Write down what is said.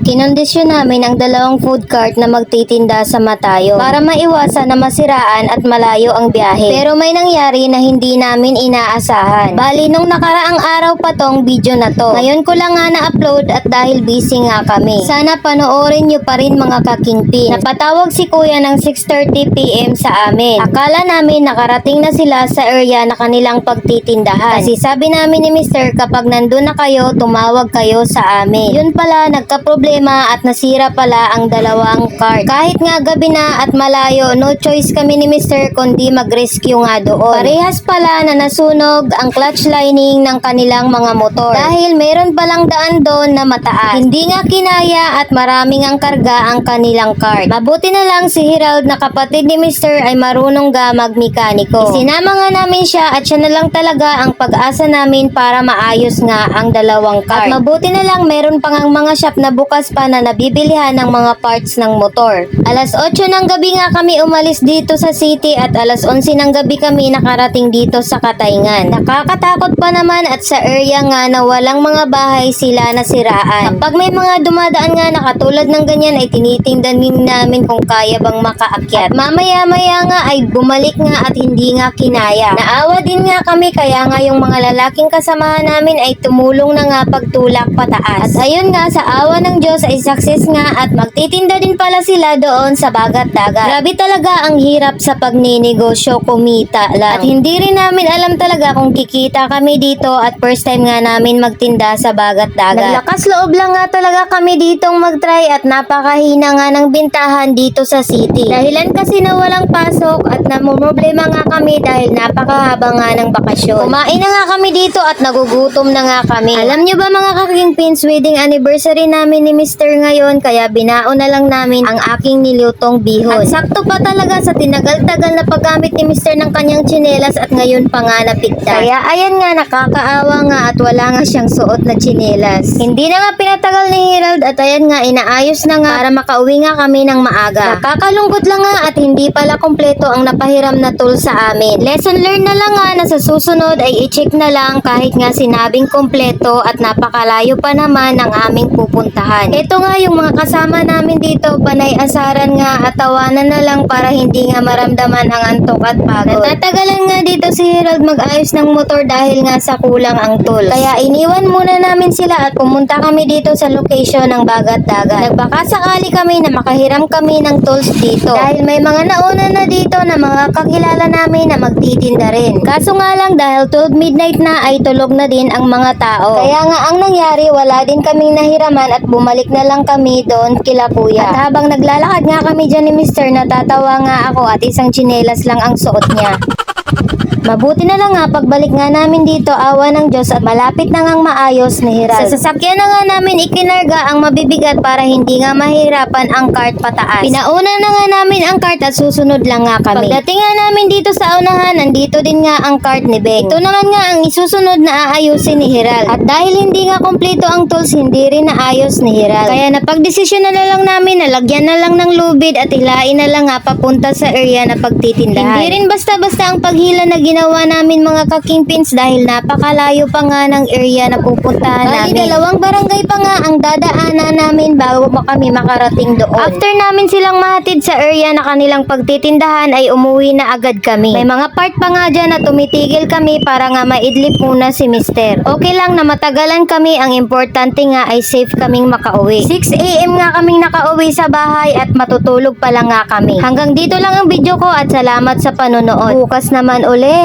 Kinondisyon namin ang dalawang food cart na magtitinda sa Matayo para maiwasan na masiraan at malayo ang biyahe. Pero may nangyari na hindi namin inaasahan. Bali, nung nakaraang araw pa tong video na to. Ngayon ko lang nga na-upload at dahil busy nga kami. Sana panoorin nyo pa rin mga kakingpin. Napatawag si kuya ng 6:30 PM sa amin. Akala namin nakarating na sila sa area na kanilang pagtitindahan. Kasi sabi namin ni Mr. kapag nandun na kayo, tumawag kayo sa amin. Yun pala, nagka-problema at nasira pala ang dalawang cart. Kahit nga gabi na at malayo, no choice kami ni Mr. kundi mag-rescue nga doon. Parehas pala na nasunog ang clutch lining ng kanilang mga motor. Dahil mayroon palang daan doon na mataas. Hindi nga kinaya at maraming ang karga ang kanilang cart. Mabuti na lang si Herald na kapatid ni Mr. ay marunong ga magmekaniko. Isinama nga namin siya at siya na lang talaga ang pag-asa namin para maayos nga ang dalawang cart. At mabuti na lang meron pang ang mga shop na bukas pa na nabibilihan ng mga parts ng motor. Alas 8 ng gabi nga kami umalis dito sa city at alas 11 ng gabi kami nakarating dito sa Katayngan. Nakakatakot pa naman at sa area nga na walang mga bahay sila nasiraan. Kapag may mga dumadaan nga na katulad ng ganyan ay tinitingnan din namin kung kaya bang makaakyat. At mamaya-maya nga ay bumalik nga at hindi nga kinaya. Naawa din nga kami kaya nga yung mga lalaking kasamahan namin ay tumulong na nga pagtulak pataas. At ayun nga sa awa ng Diyos ay success nga at magtitinda din pala sila doon sa bagat dagat. Grabe talaga ang hirap sa pagninegosyo, kumita lang. At hindi rin namin alam talaga kung kikita kami dito at first time nga namin magtinda sa bagat dagat. Naglakas loob lang nga talaga kami ditong mag-try at napakahina nga ng bintahan dito sa city. Dahilan kasi na walang pasok at namumroblema nga kami dahil napakahaba nga ng bakasyon. Kumain na nga kami dito at nagugutom na nga kami. Alam nyo ba mga kakingpins, wedding anniversary namin ni Mr. ngayon kaya binaon na lang namin ang aking nilutong bihon. At sakto pa talaga sa tinagal-tagal na paggamit ni Mr. ng kanyang tsinelas at ngayon pa nga napigta. Kaya ayan nga, nakakaawa nga at wala nga siyang suot na tsinelas. Hindi na nga pinatagal ni Herald at ayan nga, inaayos na nga para makauwi nga kami ng maaga. Nakakalungkot lang nga at hindi pala kompleto ang napahiram na tool sa amin. Lesson learned na lang nga na sa susunod ay i-check na lang kahit nga sinabing kompleto at napakalayo pa naman ang aming pupuntahan. Ito nga yung mga kasama namin dito, panay asaran nga at tawanan na lang para hindi nga maramdaman ang antok at pagod. Natatagalan nga dito si Herald mag-ayos ng motor dahil nga sa kulang ang tools. Kaya iniwan muna namin sila at pumunta kami dito sa location ng bagat dagat. Nagbaka sakali kami na makahiram kami ng tools dito dahil may mga nauna na dito na mga kakilala namin na magtitinda rin. Kaso nga lang dahil 12 midnight na ay tulog na din ang mga tao. Kaya nga ang nangyari, wala din kaming nahiraman at bumalik na lang kami doon kila kuya. At habang naglalakad nga kami dyan ni Mr. natatawa nga ako at isang tsinelas lang ang suot niya. Mabuti na lang nga pagbalik nga namin dito, awa ng Diyos at malapit na ngang maayos ni Herald. Sa sasakyan na nga namin ikinarga ang mabibigat para hindi nga mahirapan ang cart pataas. Pinauna na nga namin ang cart at susunod lang nga kami. Pagdating nga namin dito sa unahan, nandito din nga ang cart ni Beng. Ito naman nga ang isusunod na aayusin ni Herald. At dahil hindi nga kompleto ang tools, hindi rin naayos ni Herald. Kaya napagdesisyon na lang namin na lagyan na lang ng lubid at hilain na lang nga papunta sa area na pagtitindahan. Hindi rin basta-basta ang paghila na ginawa namin mga kakingpins dahil napakalayo pa nga ng area na pupuntahan namin. Dalawang barangay pa nga ang dadaanan namin bago kami makarating doon. After namin silang mahatid sa area na kanilang pagtitindahan ay umuwi na agad kami. May mga part pa nga dyan na tumitigil kami para nga maidlip muna si Mr. Okay lang na matagalan kami, ang importante nga ay safe kaming makauwi. 6 AM nga kaming nakauwi sa bahay at matutulog pa lang nga kami. Hanggang dito lang ang video ko at salamat sa panonood. Bukas naman ulit.